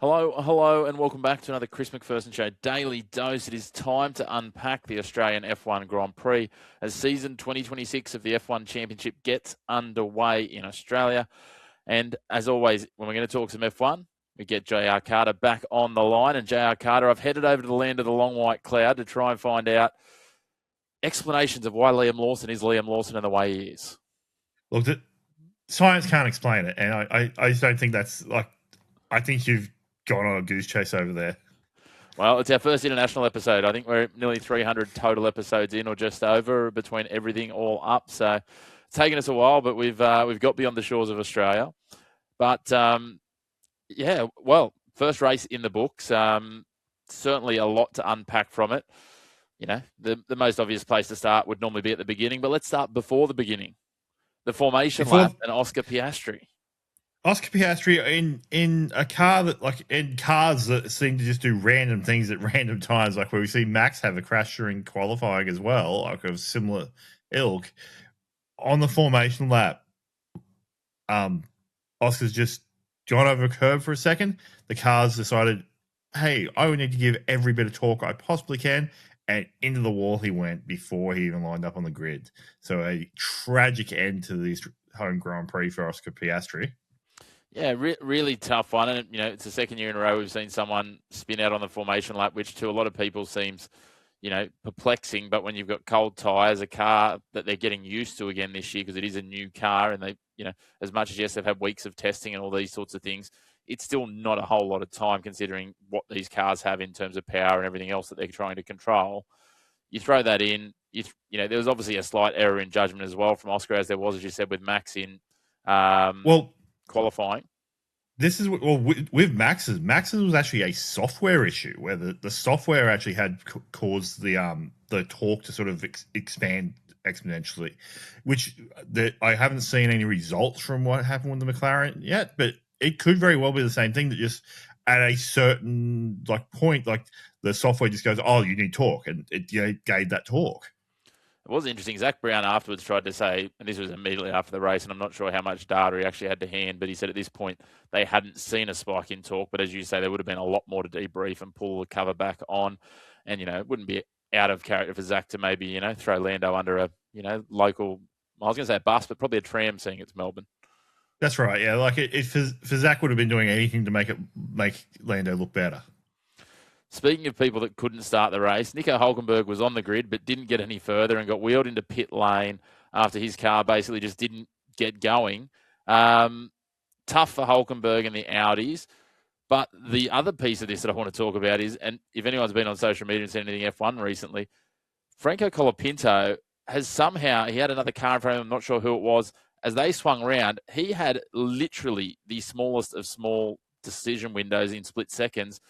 Hello, and welcome back to another Chris McPherson Show Daily Dose. It is time to unpack the Australian F1 Grand Prix as season 2026 of the F1 Championship gets underway in Australia. And as always, when we're going to talk some F1, we get JR Carter back on the line. And JR Carter, I've headed over to the land of the long white cloud to try and find out explanations of why Liam Lawson is Liam Lawson and the way he is. Look, science can't explain it, and I just don't think that's like. I think you've gone on a goose chase over there. Well, it's our first international episode. I think we're nearly 300 total episodes in, or just over, between everything all up. So it's taken us a while, but we've got beyond the shores of Australia. But first race in the books. Certainly a lot to unpack from it. You know, the most obvious place to start would normally be at the beginning, but let's start before the beginning. The formation lap and Oscar Piastri. Oscar Piastri in a car that, like, in cars that seem to just do random things at random times, like where we see Max have a crash during qualifying as well, like of similar ilk. On the formation lap, Oscar's just gone over a curb for a second. The car's decided, hey, I would need to give every bit of torque I possibly can, and into the wall he went before he even lined up on the grid. So a tragic end to this home Grand Prix for Oscar Piastri. Yeah, really tough one. And, you know, it's the second year in a row we've seen someone spin out on the formation lap, which to a lot of people seems, you know, perplexing. But when you've got cold tyres, a car that they're getting used to again this year because it is a new car, and they, you know, as much as, yes, they've had weeks of testing and all these sorts of things, it's still not a whole lot of time considering what these cars have in terms of power and everything else that they're trying to control. You throw that in, you know, there was obviously a slight error in judgment as well from Oscar, as there was, as you said, with Max in qualifying. This is with Max's was actually a software issue where the software actually had caused the torque to sort of expand exponentially, which I haven't seen any results from what happened with the McLaren yet, but it could very well be the same thing, that just at a certain point, the software just goes, oh, you need torque, and it gave that torque. It was interesting. Zach Brown afterwards tried to say, and this was immediately after the race, and I'm not sure how much data he actually had to hand, but he said at this point they hadn't seen a spike in torque. But as you say, there would have been a lot more to debrief and pull the cover back on. And, you know, it wouldn't be out of character for Zach to maybe, you know, throw Lando under a, you know, local, I was going to say a bus, but probably a tram, seeing it's Melbourne. That's right. Yeah. Like for Zach would have been doing anything to make Lando look better. Speaking of people that couldn't start the race, Nico Hulkenberg was on the grid but didn't get any further and got wheeled into pit lane after his car basically just didn't get going. Tough for Hulkenberg and the Audis. But the other piece of this that I want to talk about is, and if anyone's been on social media and seen anything F1 recently, Franco Colapinto has somehow, he had another car in front of him, I'm not sure who it was, as they swung around, he had literally the smallest of small decision windows in split seconds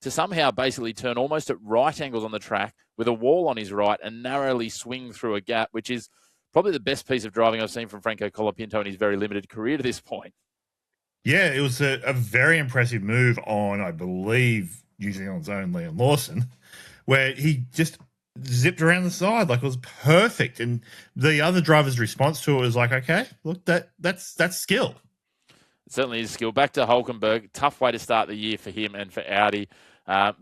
to somehow basically turn almost at right angles on the track with a wall on his right and narrowly swing through a gap, which is probably the best piece of driving I've seen from Franco Colapinto in his very limited career to this point. Yeah, it was a very impressive move on, I believe, New Zealand's own Liam Lawson, where he just zipped around the side. Like, it was perfect. And the other driver's response to it was like, okay, look, that's skill. It certainly is skill. Back to Hulkenberg. Tough way to start the year for him and for Audi.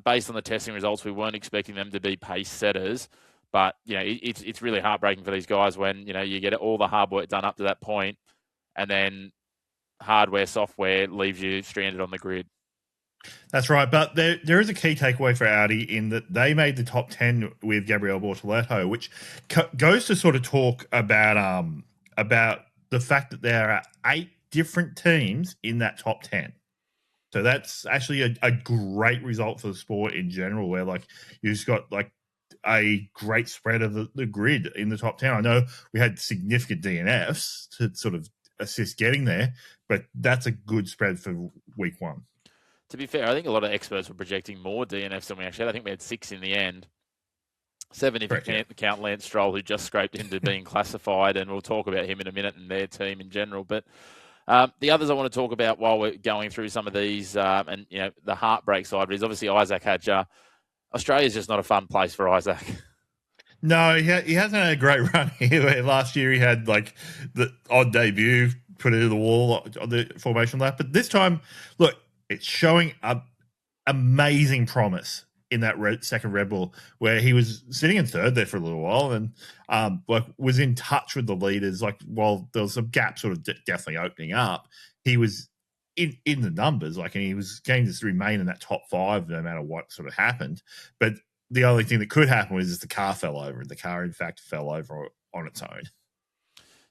Based on the testing results, we weren't expecting them to be pace setters. But, you know, it's really heartbreaking for these guys when, you know, you get all the hard work done up to that point and then hardware, software leaves you stranded on the grid. That's right. But there is a key takeaway for Audi in that they made the top 10 with Gabriel Bortoleto, which goes to sort of talk about the fact that there are 8 different teams in that top 10. So that's actually a great result for the sport in general, where like you've just got like a great spread of the grid in the top 10. I know we had significant DNFs to sort of assist getting there, but that's a good spread for week one. To be fair, I think a lot of experts were projecting more DNFs than we actually had. I think we had 6 in the end. 7 if you can't count Lance Stroll, who just scraped into being classified, and we'll talk about him in a minute and their team in general. But the others I want to talk about while we're going through some of these, and you know, the heartbreak side of it is obviously Isaac Hadjar. Australia's just not a fun place for Isaac. No, he hasn't had a great run here. Last year he had like the odd debut, put it to the wall on the formation lap. But this time, look, it's showing up. amazing promise in that second Red Bull, where he was sitting in third there for a little while and like was in touch with the leaders. Like while there was some gaps sort of definitely opening up, he was in the numbers. Like, and he was going to remain in that top five no matter what sort of happened. But the only thing that could happen was the car fell over, and the car in fact fell over on its own.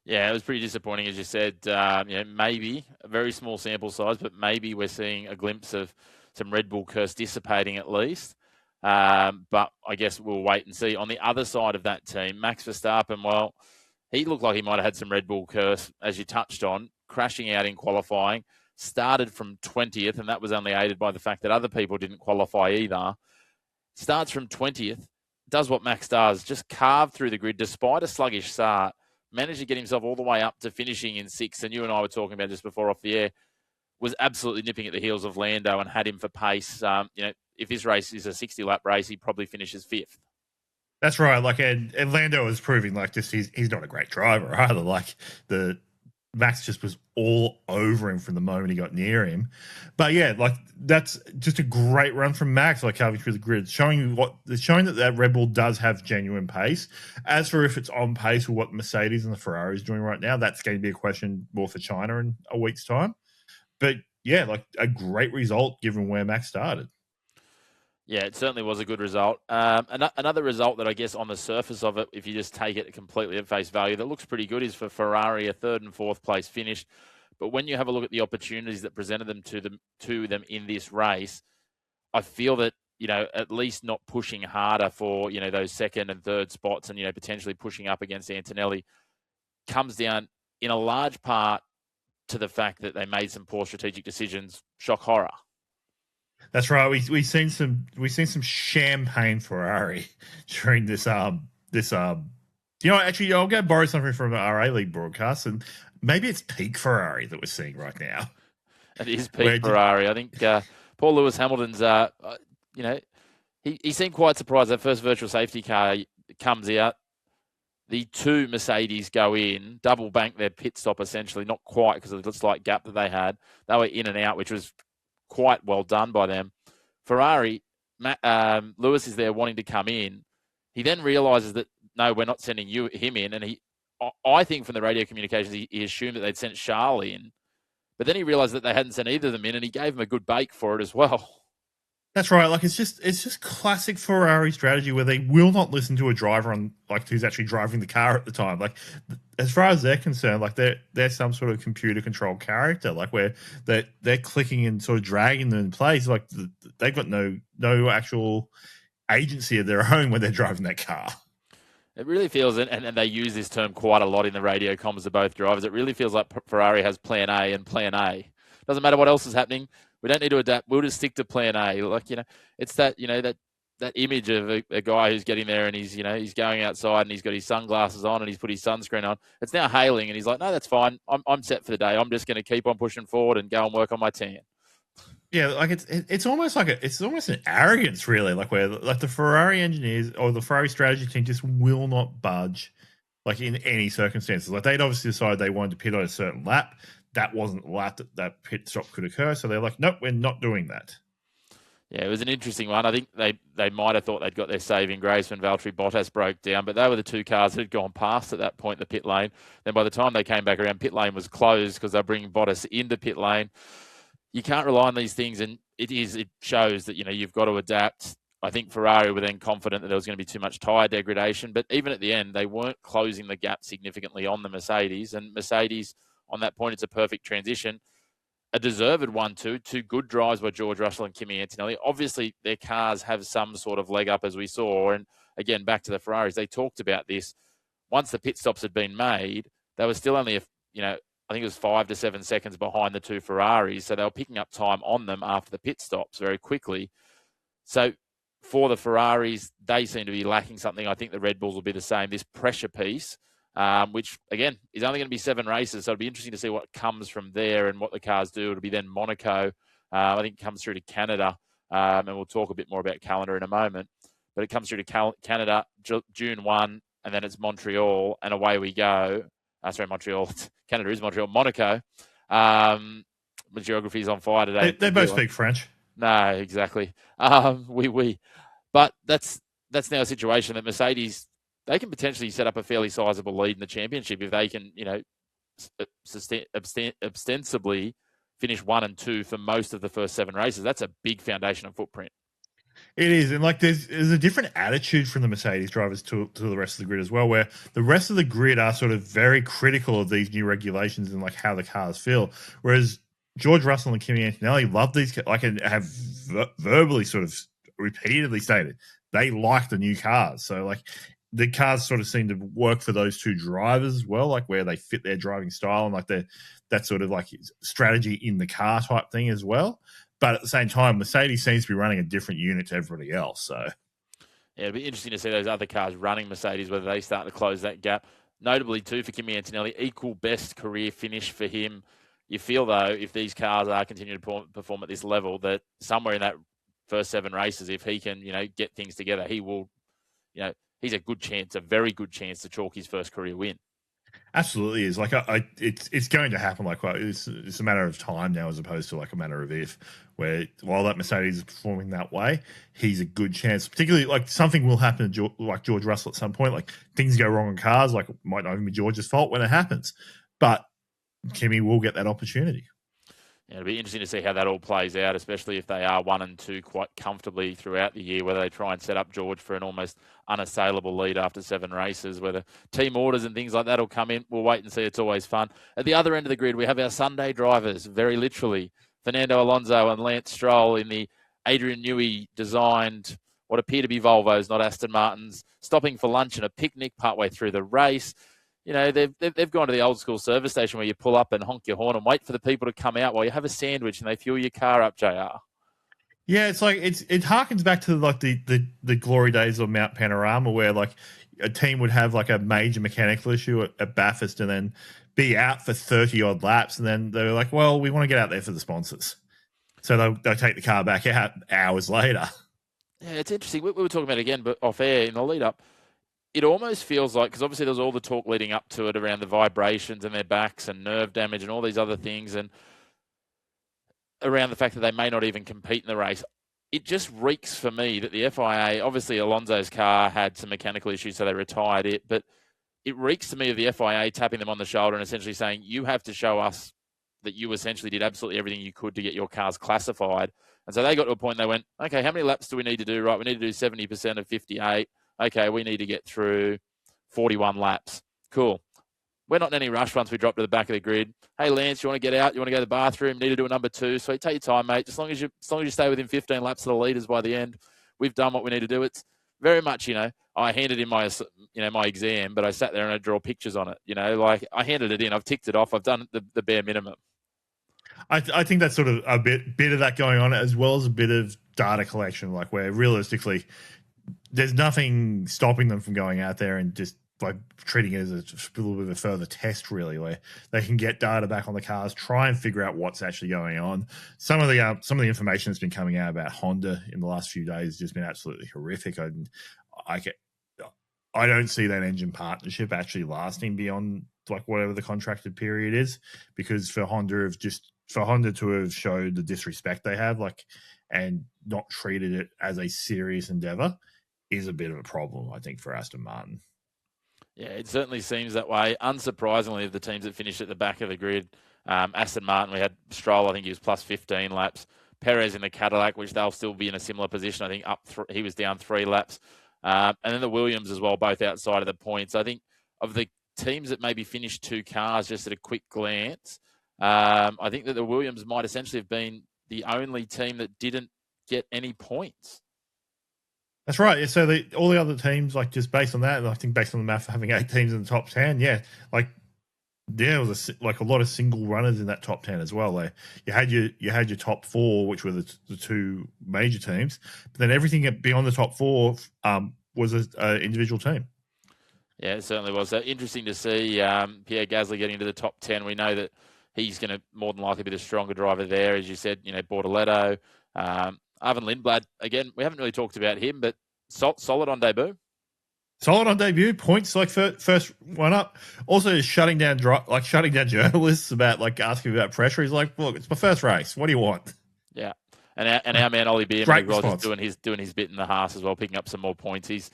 Yeah, it was pretty disappointing, as you said. Maybe a very small sample size, but maybe we're seeing a glimpse of some Red Bull curse dissipating at least. But I guess we'll wait and see. On the other side of that team, Max Verstappen, well, he looked like he might have had some Red Bull curse, as you touched on, crashing out in qualifying. Started from 20th, and that was only aided by the fact that other people didn't qualify either. Starts from 20th, does what Max does, just carved through the grid despite a sluggish start, managed to get himself all the way up to finishing in 6th. And you and I were talking about just before off the air, was absolutely nipping at the heels of Lando and had him for pace. If this race is a 60-lap race, he probably finishes 5th. That's right. Like, and Lando was proving like just he's not a great driver either. Like the Max just was all over him from the moment he got near him. But yeah, like that's just a great run from Max, like carving through the grid, showing that Red Bull does have genuine pace. As for if it's on pace with what Mercedes and the Ferrari is doing right now, that's going to be a question more for China in a week's time. But yeah, like a great result given where Max started. Yeah, it certainly was a good result. Another result that I guess on the surface of it, if you just take it completely at face value, that looks pretty good is for Ferrari, a 3rd and 4th place finish. But when you have a look at the opportunities that presented them to them in this race, I feel that, at least not pushing harder for, those 2nd and 3rd spots and, potentially pushing up against Antonelli comes down in a large part to the fact that they made some poor strategic decisions. Shock horror. That's right. We've seen some champagne Ferrari during this actually I'll go borrow something from the RA League broadcast, and maybe it's peak Ferrari that we're seeing right now. It is peak Ferrari. I think Paul Lewis Hamilton's he seemed quite surprised. That first virtual safety car comes out. The 2 Mercedes go in, double bank their pit stop essentially, not quite because of the slight gap that they had. They were in and out, which was quite well done by them. Ferrari, Lewis is there wanting to come in. He then realizes that, no, we're not sending him in. And I think from the radio communications, he assumed that they'd sent Charles in. But then he realized that they hadn't sent either of them in, and he gave him a good bake for it as well. That's right. Like it's just classic Ferrari strategy where they will not listen to a driver on like who's actually driving the car at the time. Like as far as they're concerned, like they're some sort of computer controlled character, like where they're clicking and sort of dragging them in place. Like they've got no actual agency of their own when they're driving that car. It really feels, and they use this term quite a lot in the radio comms of both drivers. It really feels like Ferrari has plan A and plan A. Doesn't matter what else is happening. We don't need to adapt. We'll just stick to plan A. Like, it's that, that image of a guy who's getting there and he's going outside and he's got his sunglasses on and he's put his sunscreen on. It's now hailing and he's like, no, that's fine. I'm set for the day. I'm just going to keep on pushing forward and go and work on my tan. Yeah, like it's almost like it's almost an arrogance, really. Like where like the Ferrari engineers or the Ferrari strategy team just will not budge, like in any circumstances. Like they'd obviously decided they wanted to pit on a certain lap. That wasn't the lap that pit stop could occur. So they're like, nope, we're not doing that. Yeah, it was an interesting one. I think they might have thought they'd got their saving grace when Valtteri Bottas broke down, but they were the 2 cars that had gone past at that point in the pit lane. Then by the time they came back around, pit lane was closed because they're bringing Bottas into pit lane. You can't rely on these things, and it shows that, you've got to adapt. I think Ferrari were then confident that there was going to be too much tyre degradation, but even at the end, they weren't closing the gap significantly on the Mercedes, and Mercedes, on that point, it's a perfect transition. A deserved one, too. 2 good drives by George Russell and Kimi Antonelli. Obviously, their cars have some sort of leg up, as we saw. And again, back to the Ferraris, they talked about this. Once the pit stops had been made, they were still only, I think it was 5 to 7 seconds behind the 2 Ferraris. So they were picking up time on them after the pit stops very quickly. So for the Ferraris, they seem to be lacking something. I think the Red Bulls will be the same. This pressure piece, which, again, is only going to be 7 races. So it'll be interesting to see what comes from there and what the cars do. It'll be then Monaco. I think it comes through to Canada. And we'll talk a bit more about calendar in a moment. But it comes through to Canada, June 1, and then it's Montreal, and away we go. Montreal. Canada is Montreal. Monaco. My geography is on fire today. They both speak French. No, exactly. But that's now a situation that Mercedes, they can potentially set up a fairly sizable lead in the championship if they can, ostensibly finish 1 and 2 for most of the first 7 races. That's a big foundation and footprint. It is, and like there's a different attitude from the Mercedes drivers to the rest of the grid as well, where the rest of the grid are sort of very critical of these new regulations and like how the cars feel, whereas George Russell and Kimi Antonelli love these, like, and have verbally sort of repeatedly stated they like the new cars. So like the cars sort of seem to work for those two drivers as well, like where they fit their driving style and like that sort of like strategy in the car type thing as well. But at the same time, Mercedes seems to be running a different unit to everybody else. So, yeah, it'll be interesting to see those other cars running Mercedes, whether they start to close that gap. Notably, too, for Kimi Antonelli, equal best career finish for him. You feel, though, if these cars are continuing to perform at this level, that somewhere in that first 7 races, if he can, get things together, he will, he's a good chance, a very good chance to chalk his first career win. Absolutely is. Like it's going to happen. Like it's a matter of time now, as opposed to like a matter of if. Where while that Mercedes is performing that way, he's a good chance. Particularly like something will happen to like George Russell at some point. Like things go wrong in cars. Like it might not even be George's fault when it happens, but Kimi will get that opportunity. Yeah, it'll be interesting to see how that all plays out, especially if they are 1 and 2 quite comfortably throughout the year, whether they try and set up George for an almost unassailable lead after 7 races, whether team orders and things like that will come in. We'll wait and see. It's always fun. At the other end of the grid, we have our Sunday drivers, very literally, Fernando Alonso and Lance Stroll in the Adrian Newey designed, what appear to be Volvos, not Aston Martins, stopping for lunch and a picnic partway through the race. They've gone to the old school service station where you pull up and honk your horn and wait for the people to come out while you have a sandwich and they fuel your car up, JR. Yeah, it's like it harkens back to like the glory days of Mount Panorama, where like a team would have like a major mechanical issue at Bathurst and then be out for 30 odd laps, and then they're like, well, we want to get out there for the sponsors, so they'll take the car back out hours later. Yeah, it's interesting. We were talking about it again, but off air in the lead up. It almost feels like, because obviously there was all the talk leading up to it around the vibrations in their backs and nerve damage and all these other things, and around the fact that they may not even compete in the race. It just reeks for me that the FIA, obviously Alonso's car had some mechanical issues, so they retired it, but it reeks to me of the FIA tapping them on the shoulder and essentially saying, you have to show us that you essentially did absolutely everything you could to get your cars classified. And so they got to a point, they went, okay, how many laps do we need to do? Right, we need to do 70% of 58. Okay, we need to get through 41 laps. Cool. We're not in any rush once we drop to the back of the grid. Hey, Lance, you want to get out? You want to go to the bathroom? Need to do a number 2. So take your time, mate. As long as you stay within 15 laps of the leaders by the end, we've done what we need to do. It's very much, I handed in my exam, but I sat there and I draw pictures on it. Like I handed it in. I've ticked it off. I've done the bare minimum. I think that's sort of a bit of that going on, as well as a bit of data collection, like where realistically there's nothing stopping them from going out there and just like treating it as a little bit of a further test, really, where they can get data back on the cars, try and figure out what's actually going on. Some of the information that's been coming out about Honda in the last few days has just been absolutely horrific. I don't see that engine partnership actually lasting beyond like whatever the contracted period is, because for Honda to have showed the disrespect they have, like, and not treated it as a serious endeavor is a bit of a problem, I think, for Aston Martin. Yeah, it certainly seems that way. Unsurprisingly, of the teams that finished at the back of the grid, Aston Martin, we had Stroll, I think he was plus 15 laps. Perez in the Cadillac, which they'll still be in a similar position. I think he was down 3 laps. And then the Williams as well, both outside of the points. I think of the teams that maybe finished 2 cars, just at a quick glance, I think that the Williams might essentially have been the only team that didn't get any points. That's right. Yeah, so all the other teams, like just based on that, and I think based on the math, having 8 teams in the top 10, there was a lot of single runners in that top 10 as well. Like you had your top 4, which were the 2 major teams, but then everything beyond the top 4 was an individual team. Yeah, it certainly was. So interesting to see Pierre Gasly getting into the top 10. We know that he's going to more than likely be the stronger driver there, as you said. Bortoletto. Arvin Lindblad, again, we haven't really talked about him, but solid on debut. Solid on debut, points like first one up. Also shutting down journalists about like asking about pressure. He's like, look, it's my first race. What do you want? Yeah. And our man Ollie Beerman Great as well, response. just doing his bit in the Haas as well, picking up some more points. He's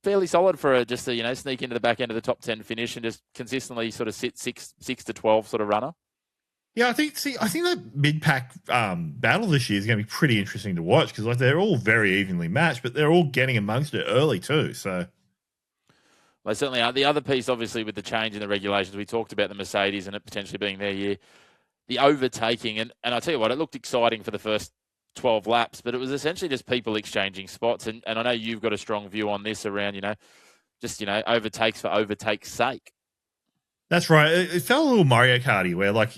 fairly solid for just to sneak into the back end of the top 10 finish and just consistently sort of sit 6 to 12 sort of runner. Yeah, I think the mid pack battle this year is going to be pretty interesting to watch because like they're all very evenly matched, but they're all getting amongst it early too. So they certainly are. The other piece, obviously, with the change in the regulations, we talked about the Mercedes and it potentially being their year, the overtaking, and I tell you what, it looked exciting for the first 12 laps, but it was essentially just people exchanging spots. And I know you've got a strong view on this around, just overtakes for overtake's sake. that's right. It felt a little Mario Karty where like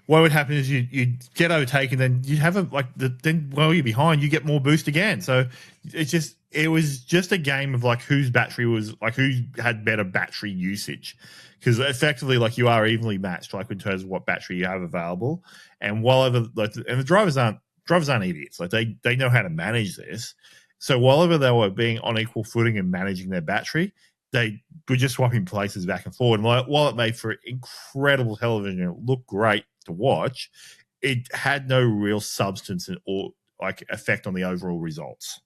what would happen is you'd get overtaken, then you'd have then while you're behind, you get more boost again. So it was just a game of like whose battery was like who had better battery usage. Because effectively, like you are evenly matched, like in terms of what battery you have available, and the drivers aren't idiots. Like they know how to manage this. So while they were being on equal footing and managing their battery, they were just swapping places back and forward. And while it made for incredible television, it looked great to watch, it had no real substance or like effect on the overall results.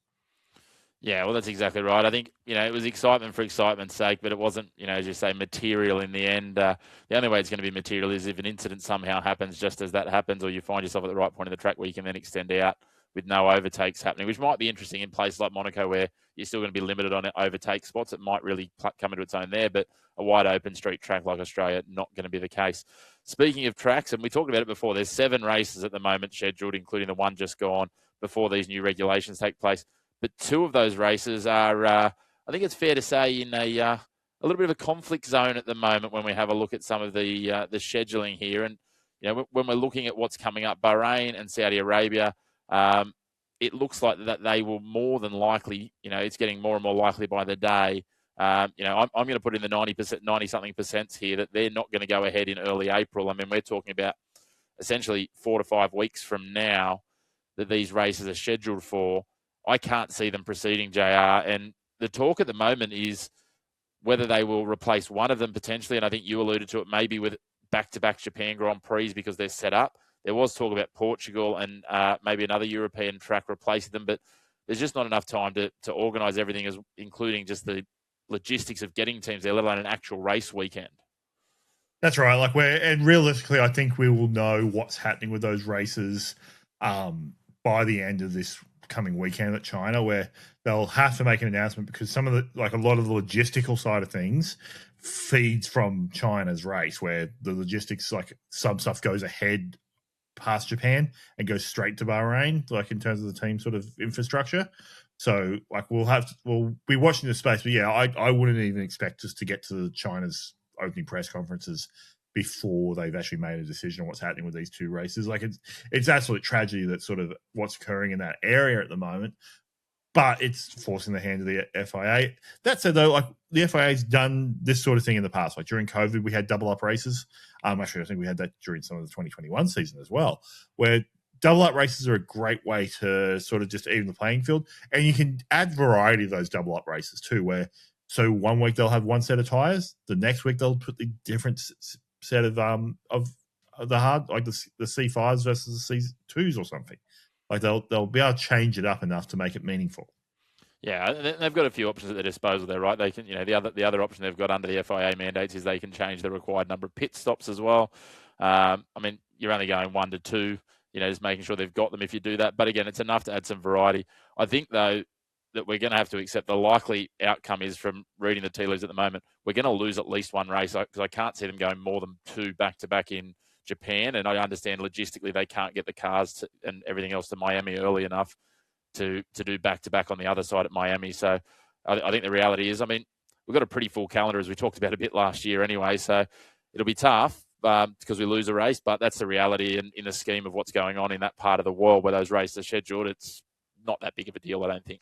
Yeah, well, that's exactly right. I think, it was excitement for excitement's sake, but it wasn't, as you say, material in the end. The only way it's going to be material is if an incident somehow happens just as that happens, or you find yourself at the right point of the track where you can then extend out with no overtakes happening, which might be interesting in places like Monaco where you're still going to be limited on overtake spots. It might really come into its own there, but a wide open street track like Australia, not going to be the case. Speaking of tracks, and we talked about it before, there's 7 races at the moment scheduled, including the one just gone before these new regulations take place. But 2 of those races are, I think it's fair to say, in a little bit of a conflict zone at the moment when we have a look at some of the scheduling here. And when we're looking at what's coming up, Bahrain and Saudi Arabia, it looks like that they will more than likely, it's getting more and more likely by the day. I'm going to put in the 90-something percent here that they're not going to go ahead in early April. I mean, we're talking about essentially 4 to 5 weeks from now that these races are scheduled for. I can't see them proceeding, JR. And the talk at the moment is whether they will replace one of them potentially. And I think you alluded to it, maybe with back-to-back Japan Grand Prix because they're set up. There was talk about Portugal and maybe another European track replacing them, but there's just not enough time to organise everything, including just the logistics of getting teams there, let alone an actual race weekend. That's right. And realistically, I think we will know what's happening with those races by the end of this coming weekend at China, where they'll have to make an announcement because a lot of the logistical side of things feeds from China's race, where the logistics, like some stuff goes ahead past Japan and goes straight to Bahrain, like in terms of the team sort of infrastructure. So we'll be watching this space, but yeah, I wouldn't even expect us to get to China's opening press conferences before they've actually made a decision on what's happening with these 2 races. Like it's absolute tragedy that sort of what's occurring in that area at the moment, but it's forcing the hand of the FIA. That said, though, like the FIA's done this sort of thing in the past. Like during COVID, we had double up races. Actually, I think we had that during some of the 2021 season as well, where double up races are a great way to sort of just even the playing field. And you can add variety of those double up races too, so 1 week they'll have one set of tires, the next week they'll put the different set of the hard, like the C5s versus the C2s or something. Like they'll be able to change it up enough to make it meaningful. Yeah, they've got a few options at their disposal there, right? They can, the other option they've got under the FIA mandates is they can change the required number of pit stops as well. I mean, you're only going 1 to 2, just making sure they've got them if you do that. But again, it's enough to add some variety. I think, though, that we're going to have to accept the likely outcome is, from reading the tea leaves at the moment, we're going to lose at least one race because I can't see them going more than 2 back-to-back in Japan. And I understand logistically they can't get the cars and everything else to Miami early enough to do back-to-back on the other side at Miami. So I think the reality is, I mean, we've got a pretty full calendar, as we talked about a bit last year anyway. So it'll be tough because we lose a race, but that's the reality in the scheme of what's going on in that part of the world where those races are scheduled. It's not that big of a deal, I don't think.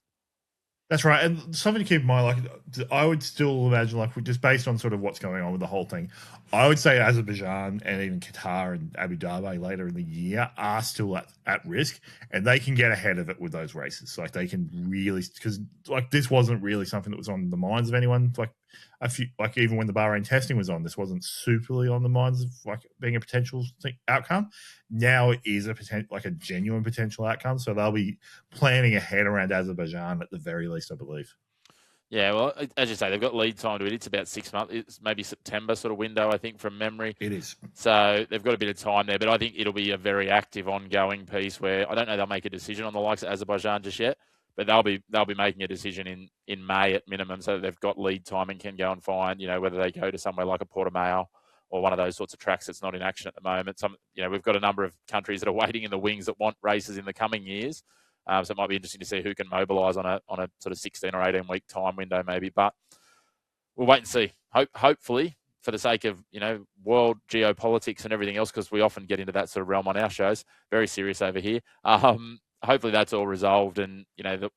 That's right. And something to keep in mind, like I would still imagine, like just based on sort of what's going on with the whole thing, I would say Azerbaijan and even Qatar and Abu Dhabi later in the year are still at risk, and they can get ahead of it with those races. Like they can really, because like this wasn't really something that was on the minds of anyone like a few, like even when the Bahrain testing was on, this wasn't superly on the minds of like being a potential outcome. Now it is a potential, like a genuine potential outcome. So they'll be planning ahead around Azerbaijan at the very least, I believe. Yeah, well, as you say, they've got lead time to it. It's about 6 months. It's maybe September sort of window, I think, from memory. It is. So they've got a bit of time there, but I think it'll be a very active, ongoing piece where I don't know they'll make a decision on the likes of Azerbaijan just yet, but they'll be making a decision in May at minimum, so that they've got lead time and can go and find, whether they go to somewhere like a Portimao or one of those sorts of tracks that's not in action at the moment. We've got a number of countries that are waiting in the wings that want races in the coming years. So it might be interesting to see who can mobilise on a sort of 16 or 18 week time window maybe. But we'll wait and see. Hopefully, for the sake of world geopolitics and everything else, because we often get into that sort of realm on our shows. Very serious over here. Hopefully that's all resolved, and the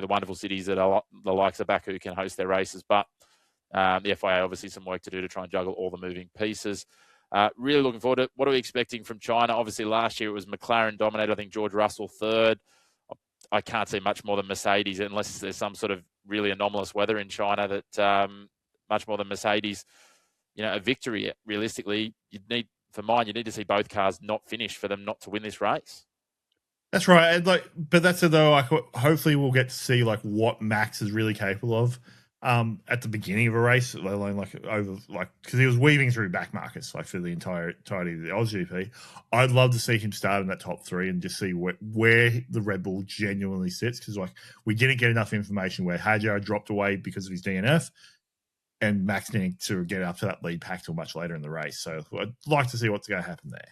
wonderful cities that are the likes of Baku can host their races. But the FIA obviously some work to do to try and juggle all the moving pieces. Really looking forward to it. What are we expecting from China? Obviously last year it was McLaren dominated. I think George Russell third. I can't see much more than Mercedes unless there's some sort of really anomalous weather in China that much more than Mercedes, a victory. Realistically, you need to see both cars not finish for them not to win this race. That's right. And but that's it though. Hopefully we'll get to see what Max is really capable of at the beginning of a race, let alone because he was weaving through back markets for the entirety of the AusGP. I'd love to see him start in that top three and just see where the Red Bull genuinely sits, because we didn't get enough information where Hadjar dropped away because of his DNF, and Max didn't sort of get up to that lead pack till much later in the race. So I'd like to see what's going to happen there.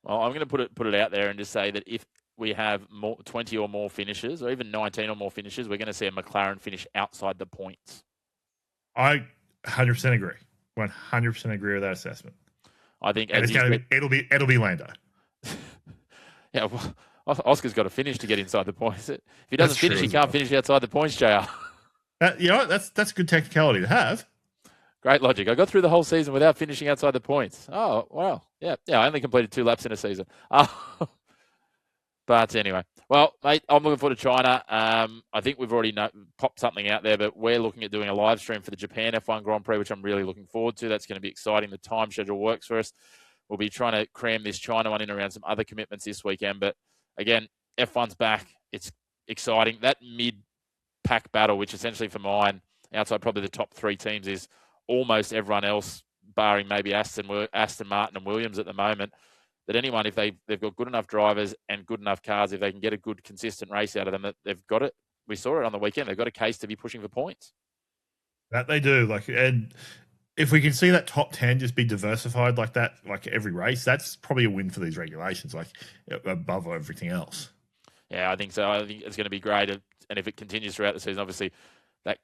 Well, I'm going to put it out there and just say that if we have 20 or more finishes, or even 19 or more finishes, we're going to see a McLaren finish outside the points. I 100% agree. 100% agree with that assessment. I think it'll be Lando. Yeah, well, Oscar's got to finish to get inside the points. If he doesn't finish, he can't finish outside the points, JR. That's good technicality to have. Great logic. I got through the whole season without finishing outside the points. Oh, wow. Yeah, I only completed 2 laps in a season. But anyway, well, mate, I'm looking forward to China. I think we've already popped something out there, but we're looking at doing a live stream for the Japan F1 Grand Prix, which I'm really looking forward to. That's going to be exciting. The time schedule works for us. We'll be trying to cram this China one in around some other commitments this weekend. But again, F1's back. It's exciting. That mid-pack battle, which essentially for mine, outside probably the top 3 teams, is almost everyone else, barring maybe Aston Martin and Williams at the moment. That anyone, if they've got good enough drivers and good enough cars, if they can get a good, consistent race out of them, that they've got it. We saw it on the weekend. They've got a case to be pushing for points. That they do. And if we can see that top 10 just be diversified like that, every race, that's probably a win for these regulations, above everything else. Yeah, I think so. I think it's going to be great. And if it continues throughout the season, obviously, that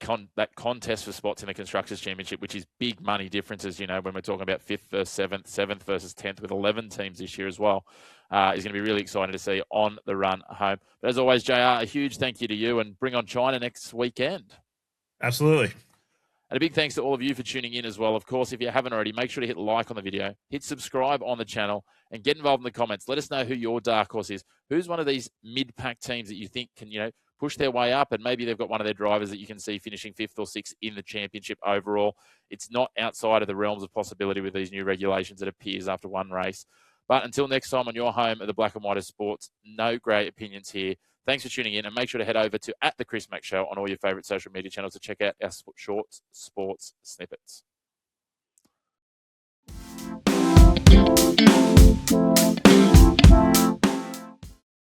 contest for spots in the Constructors' Championship, which is big money differences, when we're talking about 5th versus 7th versus 10th with 11 teams this year as well, is going to be really exciting to see on the run home. But as always, JR, a huge thank you to you, and bring on China next weekend. Absolutely. And a big thanks to all of you for tuning in as well. Of course, if you haven't already, make sure to hit like on the video, hit subscribe on the channel, and get involved in the comments. Let us know who your dark horse is. Who's one of these mid-pack teams that you think can, push their way up, and maybe they've got one of their drivers that you can see finishing 5th or 6th in the championship overall. It's not outside of the realms of possibility with these new regulations that appears after one race. But until next time on your home of the Black and White of Sports, no great opinions here. Thanks for tuning in, and make sure to head over to @the Chris Mack Show on all your favourite social media channels to check out our short sports snippets.